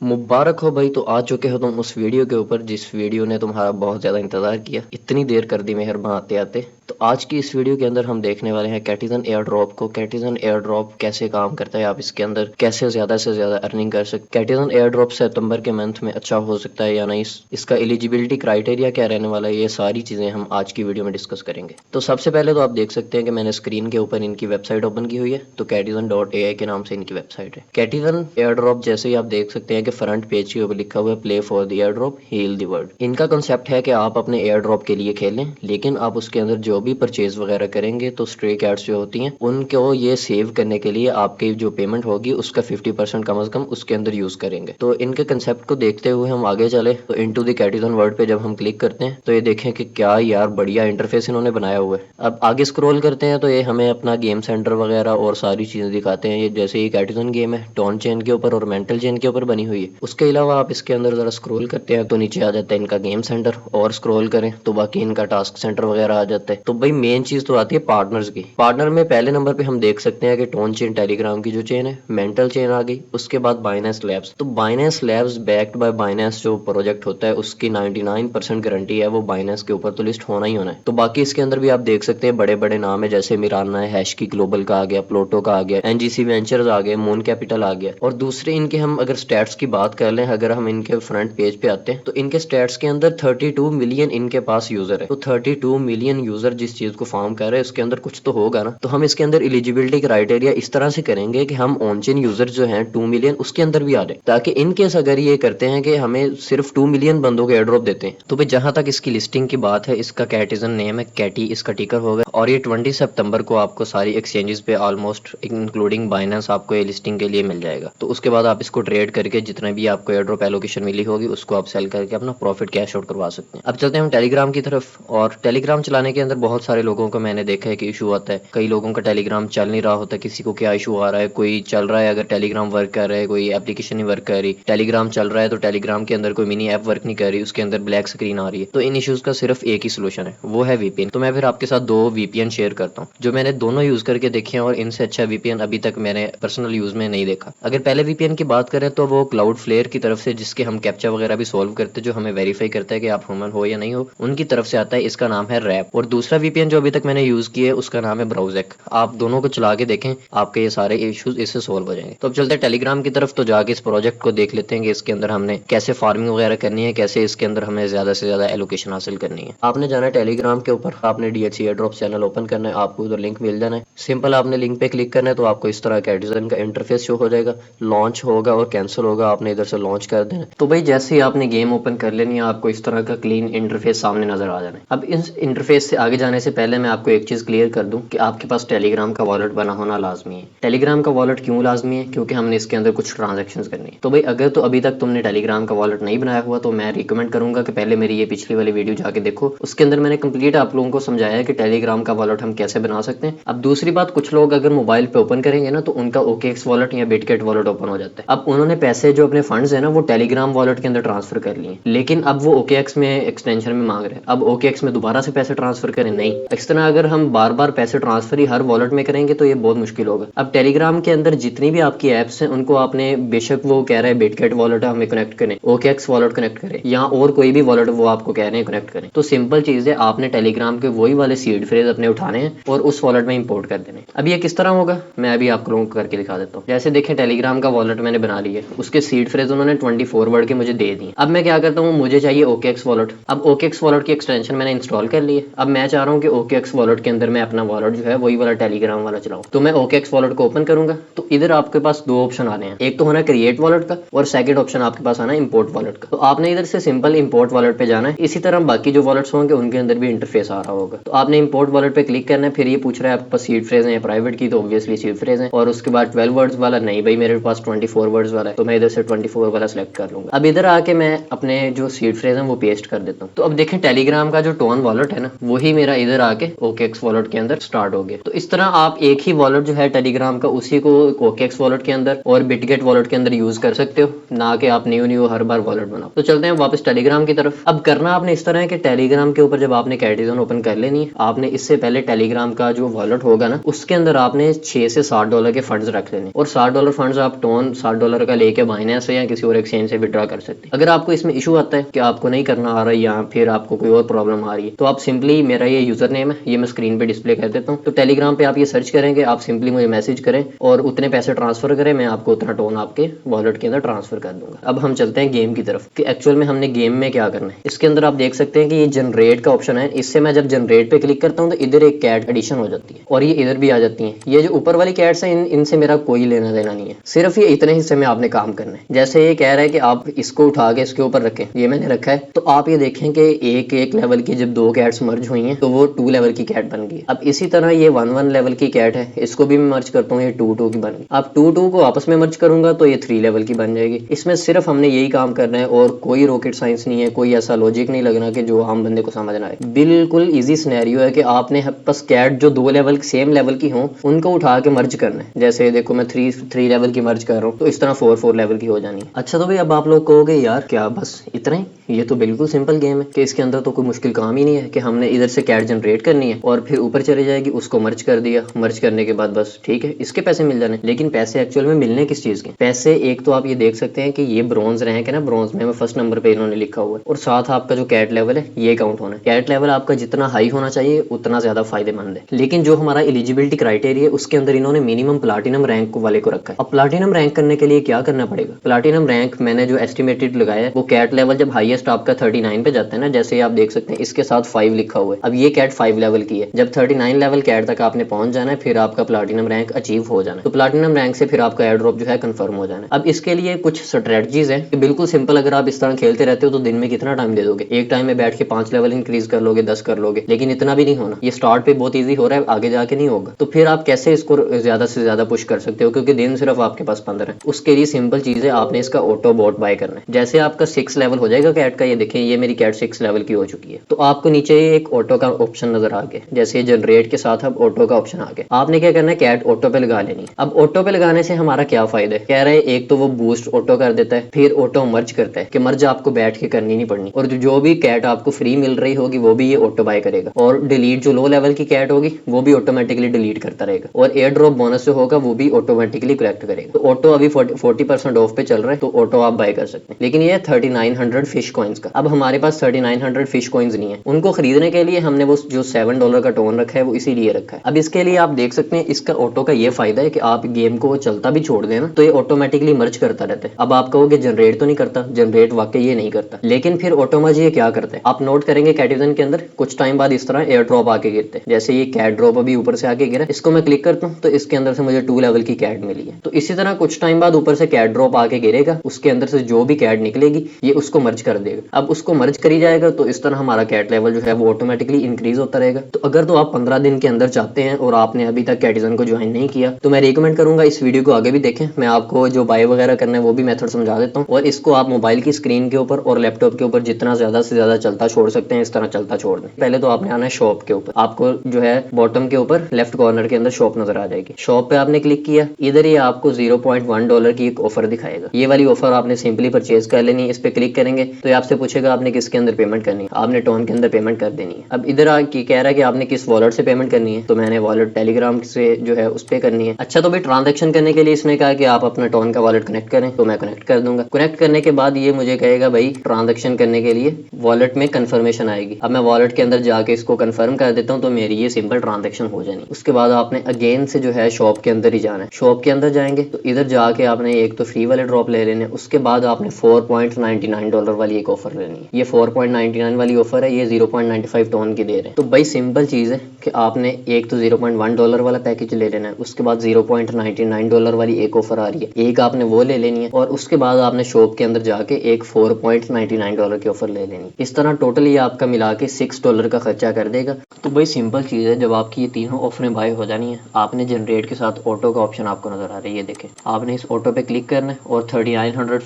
मुबारक हो भाई। तो आ चुके हो तुम उस वीडियो के ऊपर जिस वीडियो ने तुम्हारा बहुत ज़्यादा इंतज़ार किया, इतनी देर कर दी मेहरबान आते आते। तो आज की इस वीडियो के अंदर हम देखने वाले हैं कैटिजन एयर ड्रॉप को। कैटिजन एयर ड्रॉप कैसे काम करता है, आप इसके अंदर कैसे ज़्यादा से ज़्यादा अर्निंग कर सकते। कैटिजन एयर ड्रॉप सितंबर के मंथ में अच्छा हो सकता है या नहीं, इसका एलिजिबिलिटी क्राइटेरिया क्या रहने वाला है, ये सारी चीज़ें हम आज की वीडियो में डिस्कस करेंगे। तो सबसे पहले तो आप देख सकते हैं कि मैंने स्क्रीन के ऊपर इनकी वेबसाइट ओपन की हुई है। तो कैटिजन.ai के नाम से इनकी वेबसाइट है। कैटिजन एयर ड्रॉप जैसे ही आप देख सकते हैं कि फ्रंट पेज के ऊपर लिखा हुआ है play for the air drop heal the world. इनका कॉन्सेप्ट है कि आप अपने एयर ड्रॉप के लिए खेलें, लेकिन आप उसके अंदर जो भी परचेज वगैरह करेंगे तो स्ट्रे कैट्स जो होती हैं उनको ये सेव करने के लिए आपकी जो पेमेंट होगी उसका 50% कम से कम उसके अंदर यूज करेंगे। तो इनके कंसेप्ट को देखते हुए हम आगे चले तो इनटू द कैटिजन वर्ल्ड पे जब हम क्लिक करते हैं तो ये देखें कि क्या यार बढ़िया इंटरफेस इन्होंने बनाया हुआ है। अब आगे स्क्रॉल करते हैं तो ये हमें अपना गेम सेंटर वगैरह और सारी चीजें दिखाते हैं। ये जैसे ये कैटिजन गेम है, टोन चेन के ऊपर और मेंटल चेन के ऊपर बनी हुई है। उसके अलावा आप इसके अंदर जरा स्क्रॉल करते हैं तो नीचे आ जाता है इनका गेम सेंटर, और स्क्रॉल करें तो बाकी इनका टास्क सेंटर वगैरह आ जाता है। तो भाई मेन चीज तो आती है पार्टनर्स की। पार्टनर में पहले नंबर पे हम देख सकते हैं कि टोन चेन टेलीग्राम की जो चेन है, मेंटल चेन आ गई, उसके बाद बाइनेंस लैब्स। तो Binance labs backed by Binance जो प्रोजेक्ट होता है उसकी 99% गारंटी है, वो बाइनेंस के ऊपर तो लिस्ट होना ही होना है। तो बाकी इसके अंदर भी आप देख सकते हैं बड़े बड़े नाम है, जैसे मिराना है, हैशकी ग्लोबल का आ गया, प्लोटो का आ गया, एनजीसी वेंचर्स आ गए, मून कैपिटल आ गया। और दूसरे इनके हम अगर स्टैट्स की बात कर लें, अगर हम इनके फ्रंट पेज पे आते हैं तो इनके स्टैट्स के अंदर 32 मिलियन इनके पास यूजर है। तो 32 मिलियन यूजर जिस चीज को फॉर्म कर रहे हैं उसके अंदर कुछ तो होगा ना। तो हम इसके अंदर एलिजिबिलिटी क्राइटेरिया इस तरह से करेंगे कि हम ऑन चेन यूजर जो हैं 2 मिलियन उसके अंदर भी आ जाए, ताकि इन केस अगर ये करते हैं कि हमें सिर्फ 2 मिलियन बंदों को एयर ड्रॉप देते हैं। तो भाई जहां तक इसकी लिस्टिंग की बात है, इसका कैटिजन नेम है कैटी, इसका टिकर होगा, और ये 20 सितंबर को आपको सारी एक्सचेंजेस पे ऑलमोस्ट इंक्लूडिंग बाइनेंस आपको ये लिस्टिंग के लिए मिल जाएगा। तो उसके बाद आप इसको ट्रेड करके जितना भी आपको एयर ड्रॉप एलोकेशन मिली होगी उसको आप सेल करके अपना प्रॉफिट कैश आउट करवा सकते हैं। अब चलते हैं हम टेलीग्राम की तरफ। और टेलीग्राम चलाने के अंदर बहुत सारे लोगों को मैंने देखा है कि इशू आता है। कई लोगों का टेलीग्राम चल नहीं रहा होता, किसी को क्या इशू आ रहा है, कोई चल रहा है अगर टेलीग्राम वर्क कर रहा है, कोई एप्लीकेशन नहीं वर्क कर रही, टेलीग्राम चल रहा है तो टेलीग्राम के अंदर कोई मिनी ऐप वर्क नहीं कर रही, उसके अंदर ब्लैक स्क्रीन आ रही है। तो इन इश्यूज का सिर्फ एक ही सोल्यूशन है, वो है वीपीएन। तो मैं फिर आपके साथ दो वीपीएन शेयर करता हूँ जो मैंने दोनों यूज करके देखे हैं, और इनसे अच्छा वीपीएन अभी तक मैंने पर्सनल यूज में नहीं देखा। अगर पहले वीपीएन की बात करें तो वो क्लाउड फ्लेयर की तरफ से, जिसके हम कैप्चा वगैरह भी सॉल्व करते, जो हमें वेरीफाई करता है कि आप ह्यूमन हो या नहीं हो, उनकी तरफ से आता है। इसका नाम है रैप। और दूसरा वीपीएन जो अभी तक मैंने यूज किया है उसका नाम है ब्राउजेक। आप दोनों को चला के देखें, आपके ये सारे इश्यूज इससे सॉल्व हो जाएंगे। तो अब चलते हैं टेलीग्राम की तरफ। तो जाके इस प्रोजेक्ट को देख लेते हैं कि इसके अंदर हमने कैसे फार्मिंग वगैरह करनी है, कैसे इसके अंदर हमें ज्यादा से ज्यादा एलोकेशन हासिल करनी है। आपने जाना है टेलीग्राम के ऊपर, आपने DHC air drop channel open करना है, आपको उधर लिंक मिल जाना है। सिंपल आपने लिंक पे क्लिक करना है तो आपको इस तरह कैटिजन का इंटरफेस शो हो जाएगा। लॉन्च होगा और कैंसिल होगा, आपने इधर से लॉन्च कर देना। तो भाई जैसे ही आपने गेम ओपन कर लेनी है आपको इस तरह का क्लीन इंटरफेस सामने नजर आ जाना है। अब इस इंटरफेस से आगे जाने से पहले मैं आपको एक चीज क्लियर कर दूं कि आपके पास टेलीग्राम का वॉलेट बना होना लाजमी है। टेलीग्राम का वॉलेट क्यों लाजमी है? क्योंकि हमने इसके अंदर कुछ ट्रांजेक्शन करनी है। तो भाई अगर तो अभी तक तुमने टेलीग्राम का वॉलेट नहीं बनाया हुआ तो मैं रिकमेंड करूंगा कि पहले मेरी ये पिछली वाली वीडियो जाके देखो, उसके अंदर मैंने कंप्लीट आप लोगों को समझाया है कि टेलीग्राम का वॉलेट हम कैसे बना सकते हैं। अब दूसरी बात, कुछ लोग अगर मोबाइल पे ओपन करेंगे ना तो उनका OKX वॉलेट या बिटगेट वॉलेट ओपन हो जाता है। अब उन्होंने पैसे जो अपने फंड्स है ना वो टेलीग्राम वॉलेट के अंदर ट्रांसफर कर लिए, लेकिन अब वो OKX में एक्सटेंशन में मांग रहे हैं। अब OKX में दोबारा से पैसे ट्रांसफर करें? नहीं। इस तरह अगर हम बार बार पैसे ट्रांसफर ही हर वॉलेट में करेंगे तो ये बहुत मुश्किल होगा। अब टेलीग्राम के अंदर जितनी भी आपकी एप्स हैं उनको आपने, बेशक वो कह रहे हैं बिटगेट वॉलेट हमें कनेक्ट करें, OKX वॉलेट कनेक्ट करें, या और कोई भी वॉलेट वो आपको कह रहे हैं कनेक्ट करें, तो सिंपल चीज है, आपने टेलीग्राम के वही वाले सीड फ्रेज अपने उठाने हैं और उस वॉलेट में इंपोर्ट कर देने। अब ये किस तरह होगा मैं अभी आप लोगों को करके दिखा देता हूँ। जैसे देखें टेलीग्राम का वॉलेट मैंने बना लिया, उसके सीड फ्रेज उन्होंने 24 वर्ड के मुझे दे दिए। अब मैं क्या करता हूँ, मुझे चाहिए OKX वॉलेट। अब OKX वॉलेट की एक्सटेंशन मैंने इंस्टॉल कर ली है। अब मैं चाह रहा हूँ कि OKX वॉलेट के अंदर मैं अपना वॉलेट जो है वही वाला टेलीग्राम वाला चलाऊं। तो मैं OKX वॉलेट को ओपन करूंगा तो इधर आपके पास दो ऑप्शन आने हैं, एक तो होना क्रिएट वॉलेट का और सेकंड ऑप्शन आपके पास आना है इंपोर्ट वॉलेट का। तो आपने इधर से सिंपल इंपोर्ट वॉलेट पे जाना है। इसी तरह बाकी जो वॉलेट्स होंगे उनके अंदर भी इंटरफेस आ रहा होगा। तो आपने इंपोर्ट वॉलेट पे क्लिक करना है। फिर ये पूछ रहा है आपके पास सीड फ्रेज है या प्राइवेट की, तो ऑब्वियसली सीड फ्रेज है। और उसके बाद 12 वर्ड्स वाला नहीं भाई, मेरे पास 24 वर्ड्स वाला है, तो मैं इधर से 24 वाला सेलेक्ट कर लूंगा। अब इधर आके मैं अपने जो सीड फ्रेज है वो पेस्ट कर देता हूँ। तो अब देखें टेलीग्राम का जो टोन वॉलेट है ना वही मेरा इधर आके OKX वॉलेट के अंदर स्टार्ट हो गया। तो इस तरह आप एक ही वॉलेट जो है टेलीग्राम का उसी को OKX वॉलेट के अंदर और बिटगेट वॉलेट के अंदर यूज कर सकते हो, ना कि आप न्यू हर बार वॉलेट बनाओ। तो चलते हैं वापस टेलीग्राम की तरफ। अब करना आपने इस तरह है कि टेलीग्राम के ऊपर जब आपने कैटिजन ओपन कर लेनी है, आपने इससे पहले टेलीग्राम का जो वॉलेट होगा ना उसके अंदर आपने $6 से $7 के फंड्स रख लेने, और $7 फंड्स आप टोन $7 का लेके बाइनेंस बाइनेंस से या किसी और एक्सचेंज से विड्रॉ कर सकते हैं। अगर आपको इसमें इशू आता है कि आपको नहीं करना आ रहा है या फिर आपको कोई और प्रॉब्लम आ रही है, तो आप सिंपली, मेरा ये यूजर नेम है, ये मैं स्क्रीन पे डिस्प्ले कर देता हूँ, तो टेलीग्राम पे आप ये सर्च करेंगे, आप सिंपली मुझे मैसेज करें और उतने पैसे ट्रांसफर करें, मैं आपको उतना टोन आपके वॉलेट के अंदर ट्रांसफर कर दूंगा। अब हम चलते हैं गेम की तरफ कि एक्चुअल में हमने गेम में क्या करना है। इसके अंदर आप देख सकते हैं कि ये जनरेट का ऑप्शन है, इससे मैं जब जनरेट पे क्लिक करता हूँ तो इधर एक कैट एडिशन हो जाती है और ये इधर भी आ जाती है। ये जो ऊपर वाली कैट्स हैं इनसे मेरा कोई लेना देना नहीं है, सिर्फ ये इतने हिस्से में आपने काम करना है। जैसे ये कह रहा है कि आप इसको उठा के इसके ऊपर रखें, ये मैंने रखा है, तो आप ये देखें कि एक एक लेवल की जब 2 कैट्स मर्ज हुई हैं तो वो 2 लेवल की कैट बन गई। अब इसी तरह ये 1 लेवल की कैट है, इसको भी मैं मर्ज करता हूँ, ये 2 की बन गई। अब 2 को आपस में मर्ज करूंगा तो ये 3 लेवल की बन जाएगी। इसमें सिर्फ हमने यही काम करना है और कोई रॉकेट साइंस नहीं है, कोई ऐसा लॉजिक नहीं लगना कि जो आम बंदे को समझना है। बिल्कुल इजी सिनेरियो है कि आपने बस कैट जो 2 लेवल सेम लेवल की हो उनको उठा के मर्ज करना है। जैसे देखो मैं 3 लेवल की मर्ज कर रहा हूँ तो इस तरह 4 लेवल की हो जानी है। अच्छा तो भाई अब आप लोग कहोगे यार क्या बस इतना ही, ये तो बिल्कुल सिंपल गेम है कि इसके अंदर तो कोई मुश्किल काम ही नहीं है कि हमने इधर से कैट जनरेट करनी है और फिर ऊपर चली जाएगी, उसको मर्ज कर दिया, मर्ज करने के बाद बस ठीक है इसके पैसे मिल जाने। लेकिन पैसे एक्चुअल में मिलने किस चीज के? पैसे एक तो आप ये देख सकते हैं कि ये ब्रॉन्ज रैंक है ना, ब्रॉन्ज में फर्स्ट नंबर पे इन्होंने लिखा हुआ है और साथ आपका जो कैट लेवल है ये काउंट होना है। कैट लेवल आपका जितना हाई होना चाहिए उतना ज्यादा फायदेमंद है। लेकिन जो हमारा एलिजिबिलिटी क्राइटेरिया है उसके अंदर इन्होंने मिनिमम प्लाटिनम रैंक वाले को रखा है। अब प्लाटिनम रैंक करने के लिए क्या करना पड़ेगा? प्लाटिनम रैंक मैंने जो एस्टिमेटेड लगाया है वो कैट लेवल जब हाईएस्ट आपका 39 पे जाता है ना, जैसे आप देख सकते हैं इसके साथ 5 लिखा हुआ है। अब ये कैट 5 लेवल की है, जब 39 लेवल कैट तक आपने पहुंच जाना है फिर आपका प्लाटिनम रैंक अचीव हो जाना है। तो प्लाटिनम रैंक से फिर आपका एयर ड्रॉप जो है कंफर्म हो जाना है। अब इसके लिए कुछ स्ट्रेटजीज है, बिल्कुल सिंपल। अगर आप इस तरह खेलते रहते हो तो दिन में कितना टाइम दे दोगे? एक टाइम में बैठ के 5 लेवल इंक्रीज कर लोगे, 10 कर लोगे, लेकिन इतना भी नहीं होना। ये स्टार्ट पे बहुत ईजी हो रहा है, आगे जाके नहीं होगा। तो फिर आप कैसे इसको ज्यादा से ज्यादा पुश कर सकते हो, क्योंकि दिन सिर्फ आपके पास 15 है। उसके लिए सिंपल चीज है, आपने इसका ऑटो बॉट बाय करना है। जैसे आपका 6 लेवल हो जाएगा कैट का, ये देखें ये मेरी कैट 6 लेवल की हो चुकी है, तो आपको नीचे एक ऑटो का ऑप्शन नजर आ गया। जैसे जनरेट के साथ अब ऑटो का ऑप्शन आ गया, आपने क्या करना है कैट ऑटो पे लगा लेनी। अब ऑटो पे लगाने से हमारा क्या फायदा है? कह रहे हैं एक तो वो बूस्ट ऑटो कर देता है, फिर ऑटो मर्ज करता है कि मर्ज आपको बैठ के करनी नहीं पड़नी, और जो भी कैट आपको फ्री मिल रही होगी वो भी ये ऑटो बाय करेगा, और डिलीट जो लो लेवल की कैट होगी वो भी ऑटोमेटिकली डिलीट करता रहेगा, और एयर ड्रॉप बोनस जो होगा वो भी ऑटोमेटिकली कलेक्ट करेगा। तो ऑटो अभी 40% ऑफ पे चल रहा है, तो ऑटो आप बाय कर सकते हैं। लेकिन ये 3900 फिश कॉइंस का। अब हमारे पास 3900 फिश कॉइंस नहीं है, उनको खरीदने के लिए हमने वो जो $7 का टोन रखा है वो इसीलिए रखा है। अब इसके लिए आप देख सकते हैं इसका ऑटो का ये फायदा है कि आप गेम को चलता भी छोड़ देना तो ये ऑटोमेटिकली मर्ज करता रहता है। अब आप कहोगे जनरेट तो नहीं करता, जनरेट वाकई ये नहीं करता, लेकिन फिर ऑटो मर्ज ये क्या करता है आप नोट करेंगे कैटिजन के अंदर कुछ टाइम बाद इस तरह एयर ड्रॉप आके गिरते हैं। जैसे ये कैट ड्रॉप अभी ऊपर से आके गिरा, इसको मैं क्लिक करता हूँ तो इसके अंदर से मुझे 2 लेवल की कैट मिली है। तो इसी तरह कुछ टाइम बाद ऊपर से कैट ड्रॉप आके गिरेगा, उसके अंदर से जो भी कैट निकलेगी ये उसको मर्ज कर देगा। अब उसको मर्ज करी जाएगा तो इस तरह हमारा कैट लेवल जो है वो ऑटोमेटिकली इंक्रीज होता रहेगा। तो अगर तो आप 15 दिन के अंदर चाहते हैं और आपने अभी तक कैटिजन को ज्वाइन नहीं किया तो मैं रिकमेंड करूंगा इस वीडियो को आगे भी देखें। मैं आपको जो बाय वगैरह करना है वो भी मेथड समझा देता हूँ, और इसको आप मोबाइल की स्क्रीन के ऊपर और लैपटॉप के ऊपर जितना ज्यादा से ज्यादा चलता छोड़ सकते हैं इस तरह चलता छोड़ दें। पहले तो आपने आना है शॉप के ऊपर, आपको जो है बॉटम के ऊपर लेफ्ट कॉर्नर के अंदर शॉप नजर आ जाएगी। शॉप पे आपने क्लिक किया, इधर ये आपको $0.1 की एक ऑफर दिखाएगा। ये वाली ऑफर आपने सिंपली परचेज कर लेनी है। इस पे क्लिक करेंगे तो ये आपसे पूछेगा आपने किसके अंदर पेमेंट करनी है, आपने टोन के अंदर पेमेंट कर देनी है। अब इधर आके कह रहा है कि आपने किस वॉलेट से पेमेंट करनी है, तो मैंने वॉलेट टेलीग्राम से जो है उस पे करनी है। अच्छा तो भाई ट्रांजैक्शन करने के लिए इसने कहा कि आप अपना टोन का वॉलेट कनेक्ट करें, तो मैं कनेक्ट कर दूंगा। कनेक्ट करने के बाद ये मुझे कहेगा भाई ट्रांजैक्शन करने के लिए वॉलेट में कंफर्मेशन आएगी। अब मैं वॉलेट के अंदर जाके इसको कंफर्म कर देता हूँ तो मेरी ये सिंपल ट्रांजैक्शन हो जानी। उसके बाद आपने अगेन से जो है शॉप के अंदर ही जाना है। शॉप के अंदर जाएंगे तो इधर जाके आपने एक तो फ्री वाले ड्रॉप ले लेने, उसके बाद आपने $4.99 वाली एक ऑफर लेनी है। ये 4.99 वाली ऑफर है, ये 0.95 टोन की दे रहे हैं। तो भाई सिंपल चीज है कि आपने एक तो $0.1 वाला पैकेज ले लेना है, उसके बाद $0.99 वाली एक ऑफर आ रही है, एक आपने वो ले लेनी है, और उसके बाद आपने शॉप के अंदर जाके एक $4.99 की ऑफर ले लेनी। इस तरह टोटल ये आपका मिला के $6 का खर्चा कर देगा। तो भाई सिंपल चीज है, जब आपकी ये तीनों ऑफरें बाय हो जानी है आपने जनरेट के साथ ऑटो का ऑप्शन आपको नजर आ रहा है, ये देखें आपने इस ऑटो पे क्लिक करना है और 3900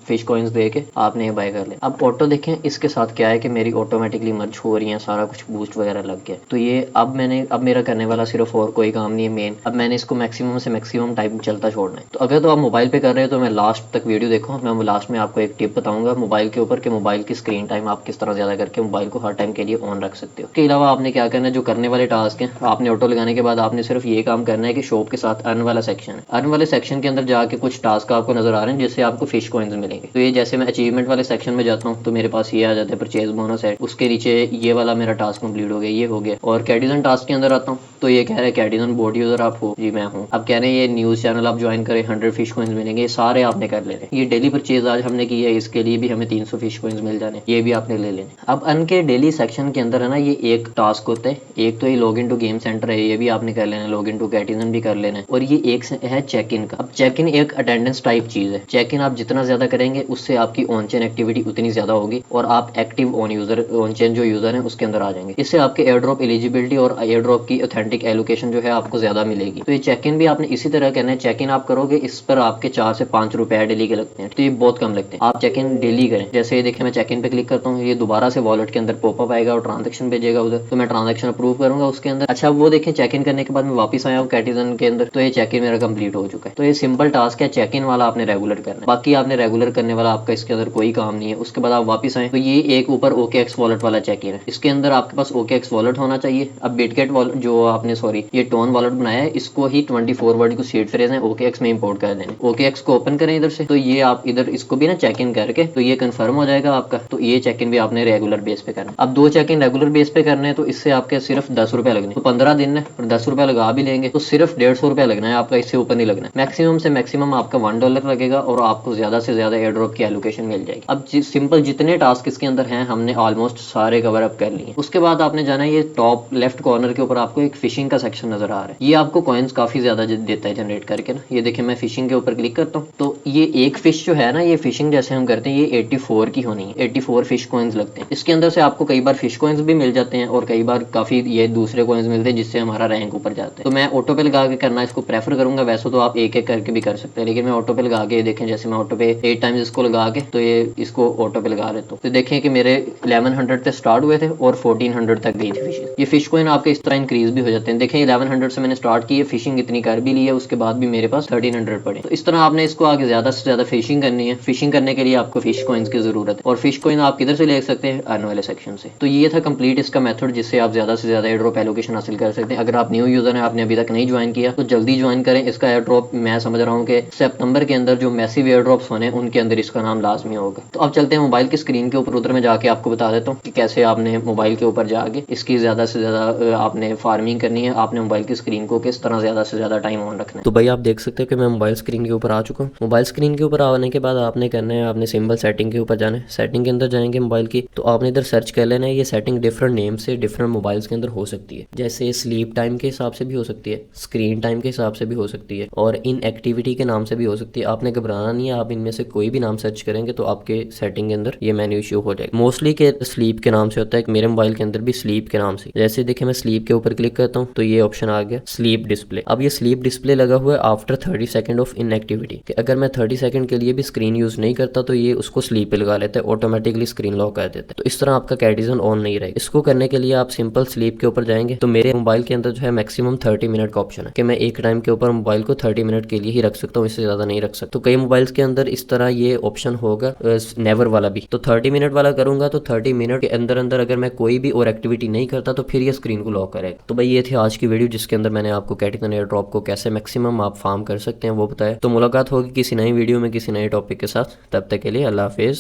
फिश कॉइंस दे के आपने ये बाय कर ले। अब ऑटो देखें इसके साथ क्या है कि मेरी ऑटोमेटिकली मर्ज हो रही है, सारा कुछ बूस्ट वगैरह लग गया। तो ये अब मेरा करने वाला सिर्फ और कोई काम नहीं है मेन, अब मैंने इसको मैक्सिमम से मैक्सिमम टाइम चलता छोड़ना है। तो अगर तो आप मोबाइल पे कर रहे हो तो मैं लास्ट तक वीडियो देखो, मैं लास्ट में आपको एक टिप बताऊंगा मोबाइल के ऊपर कि मोबाइल की स्क्रीन टाइम आप किस तरह ज्यादा करके मोबाइल को हर टाइम के लिए ऑन रख सकते हो। इसके अलावा आपने क्या करना है, जो करने वाले टास्क हैं आपने ऑटो लगाने के बाद आपने सिर्फ ये काम करना है कि शॉप के साथ अर्न वाला सेक्शन है, अर्न वाले सेक्शन के अंदर जाके कुछ टास्क आपको आपको नजर आ रहे हैं जिससे आपको फिश कॉइन्स मिलेंगे। तो ये जैसे मैं अचीवमेंट वाले सेक्शन में जाता हूँ तो मेरे पास ये आ जाता है परचेज बोनस है, उसके नीचे ये वाला मेरा टास्क कंप्लीट हो गया, ये हो गया। और कैटिजन टास्क के अंदर आता हूँ तो ये कह रहा है कैटिजन बोट यूजर आप हो, जी मैं हूँ। अब कह रहे हैं ये न्यूज चैनल आप ज्वाइन करें, 100 फिश कॉइन्स मिलेंगे, ये सारे आपने कर लेने। ये डेली परचेज आज हमने की है, इसके लिए भी हमें 300 फिश कॉइन्स मिल जाने, ये भी आपने ले लेने। अब अर्न के डेली सेक्शन के अंदर है ना ये एक टास्क होता है, एक तो ये log in to Game Center है, ये भी आपने कर लेना, लॉग इन टू कैटिजन भी कर लेना है। और ये एक है चेक इन का। अब चेक इन एक अटेंडेंस टाइप चीज है, चेक इन आप जितना ज्यादा करेंगे उससे आपकी ऑन चेन एक्टिविटी उतनी ज्यादा होगी और आप एक्टिव ऑन चेन जो यूजर है उसके अंदर आ जाएंगे। इससे आपके एयर ड्रॉप एलिजिबिलिटी और एयर ड्रॉप की ऑथेंटिक एलोकेशन जो है आपको ज्यादा मिलेगी। तो ये चेक इन भी आपने इसी तरह करना है, चेक इन आप करोगे इस पर आपके 4 से 5 रुपए डेली के लगते हैं, तो ये बहुत कम लगते हैं। आप चेक इन डेली करें। जैसे ये देखिए मैं चेक इन पे क्लिक करता हूँ, ये दोबारा से वॉलेट के अंदर पॉपअप आएगा और ट्रांजेक्शन भेजेगा उधर, तो मैं ट्रांजेक्शन अप्रूव करूंगा उसके अंदर। अच्छा वो देखें चेक इन करने के बाद मैं वापस आया हूँ कैटिजन के अंदर, तो ये चेक इन मेरा कंप्लीट हो चुका है। तो ये सिंपल टास्क है, चेक इन वाला आपने रेगुलर करना है, बाकी आपने रेगुलर करने वाला आपका इसके अंदर कोई काम नहीं है। उसके बाद आप वापस आए तो ये एक ऊपर OKX वॉलेट वाला चेक इन है, इसके अंदर आपके पास OKX वॉलेट होना चाहिए। अब बिटगेट वॉलेट जो आपने ये टोन वॉलेट बनाया है, इसको ही 24 वर्ड को सीड फ्रेज है OKX में इंपोर्ट कर देना। OKX को ओपन करें इधर से, तो ये आप इधर इसको भी ना चेक इन करके तो ये कंफर्म हो जाएगा आपका। तो ये चेक इन भी आपने रेगुलर बेस पे करना। अब 2 चेक इन रेगुलर बेस पे करने हैं तो इससे आपके सिर्फ 10 रुपए लगने, तो 15 दिन है और 10 रुपए लगा भी लेंगे तो सिर्फ 150 रुपए लगना है आपका, इससे ऊपर नहीं लगना है। मैक्सिमम से मैक्सिमम आपका $1 लगेगा और आपको ज्यादा से ज्यादा एयर ड्रॉप की एलोकेशन मिल जाएगी। अब सिंपल जितने टास्क इसके अंदर हैं हमने ऑलमोस्ट सारे कवर अप कर लिए। उसके बाद आपने जाना है, ये टॉप लेफ्ट कॉर्नर के ऊपर आपको एक फिशिंग का सेक्शन नजर आ रहा है, ये आपको कॉइन्स काफी ज्यादा देता है जनरेट करके ना। ये देखिए मैं फिशिंग के ऊपर क्लिक करता हूँ तो ये एक फिश जो है ना, ये फिशिंग जैसे हम करते हैं ये 84 की होनी है, 84 फिश कॉइन्स लगते हैं। इसके अंदर से आपको कई बार फिश कॉइन्स भी मिल जाते हैं और कई बार काफी ये दूसरे कॉइन्स मिलते हैं जिससे हमारा रैंक ऊपर जाता है। तो मैं ऑटो पे लगा के करना इसको प्रेफर करूंगा, वैसे तो आप एक एक करके भी कर सकते हैं, लेकिन मैं ऑटो पे लगा के देखें, जैसे मैं ऑटो पे 8 टाइम्स इसको लगा के तो ये इसको ऑटो पे लगा देता हूँ तो देखें कि मेरे 1100 से स्टार्ट हुए थे और 1400 तक गई थी फिशिंग। ये फिश कॉइन आपके इस तरह इंक्रीज भी हो जाते हैं। देखें 1100 से मैंने स्टार्ट की है, फिशिंग इतनी कर भी ली है, उसके बाद भी मेरे पास 1300 पड़े। तो इस तरह आपने इसको आगे ज्यादा से ज्यादा फिशिंग करनी है। फिशिंग करने के लिए आपको फिश कॉइन्स की जरूरत है और फिश कॉइन आप किधर से ले सकते हैं, अर्न वाले सेक्शन से। तो ये था कंप्लीट इसका मेथड जिससे आप ज्यादा से ज्यादा एयर ड्रॉप एलोकेशन हासिल कर सकते हैं। अगर आप न्यू यूजर हैं, आपने अभी तक नहीं ज्वाइन किया तो जल्दी ज्वाइन करें। इसका एयर ड्रॉप मैं समझ रहा हूँ कि सितंबर के अंदर जो मैसिव एयर ड्रॉप्स होने उनके अंदर इसका नाम लाजमी होगा। तो अब चलते हैं मोबाइल की स्क्रीन के ऊपर, उधर में जाके आपको बता देता हूँ कि कैसे आपने मोबाइल के ऊपर जाके इसकी ज्यादा से ज्यादा आपने फार्मिंग करनी है। आपने मोबाइल की स्क्रीन को किस तरह ज्यादा से ज्यादा टाइम ऑन रखना है। तो भाई आप देख सकते हो कि मैं मोबाइल स्क्रीन के ऊपर आ चुका हूँ। मोबाइल स्क्रीन के ऊपर आने के बाद आपने करना है, आपने सिंपल सेटिंग के ऊपर जाना है। सेटिंग के अंदर जाएंगे मोबाइल की, तो आपने इधर सर्च कर लेना है। ये सेटिंग डिफरेंट नेम से डिफरेंट मोबाइल्स के अंदर हो सकती है, जैसे स्लीप टाइम के हिसाब से भी हो सकती है, स्क्रीन टाइम के हिसाब से भी हो सकती है और इन एक्टिविटी के नाम से भी हो सकती है। आपने घबराना नहीं है, आप इनमें से कोई भी नाम सर्च करेंगे तो आपके सेटिंग के अंदर ये मेन्यू शो हो जाएगा। मोस्टली के स्लीप के नाम से होता है, मेरे मोबाइल के अंदर भी स्लीप के नाम से। जैसे देखिए मैं स्लीप के ऊपर क्लिक करता हूँ तो ये ऑप्शन आ गया स्लीप डिस्प्ले। अब ये स्लीप डिस्प्ले लगा हुआ है आफ्टर 30 सेकंड ऑफ इनएक्टिविटी, कि अगर मैं 30 सेकंड के लिए भी स्क्रीन यूज नहीं करता तो ये उसको स्लीप पे लगा लेता है, ऑटोमेटिकली स्क्रीन लॉक कर देता है। तो इस तरह आपका कैटिजन ऑन नहीं रहेगा। इसको करने के लिए आप सिंपल स्लीप के ऊपर जाएंगे तो मेरे मोबाइल के अंदर जो है मैक्सिमम 30 मिनट का ऑप्शन है कि मैं एक टाइम के ऊपर मोबाइल को 30 मिनट के लिए ही रख सकता हूँ, इससे ज्यादा नहीं रख सकता। तो कई मोबाइल्स के अंदर इस तरह ये ऑप्शन होगा नेवर वाला भी। तो 30 मिनट वाला करूंगा तो 30 मिनट के अंदर अंदर अगर मैं कोई भी और एक्टिविटी नहीं करता तो फिर ये स्क्रीन को लॉक करेगा। तो भाई ये थी आज की वीडियो जिसके अंदर मैंने आपको कैटिजन एयर ड्रॉप को कैसे मैक्सिमम आप फार्म कर सकते हैं वो बताया। तो मुलाकात होगी किसी नई वीडियो में किसी नए टॉपिक के साथ, तब तक के लिए अल्लाह हाफिज।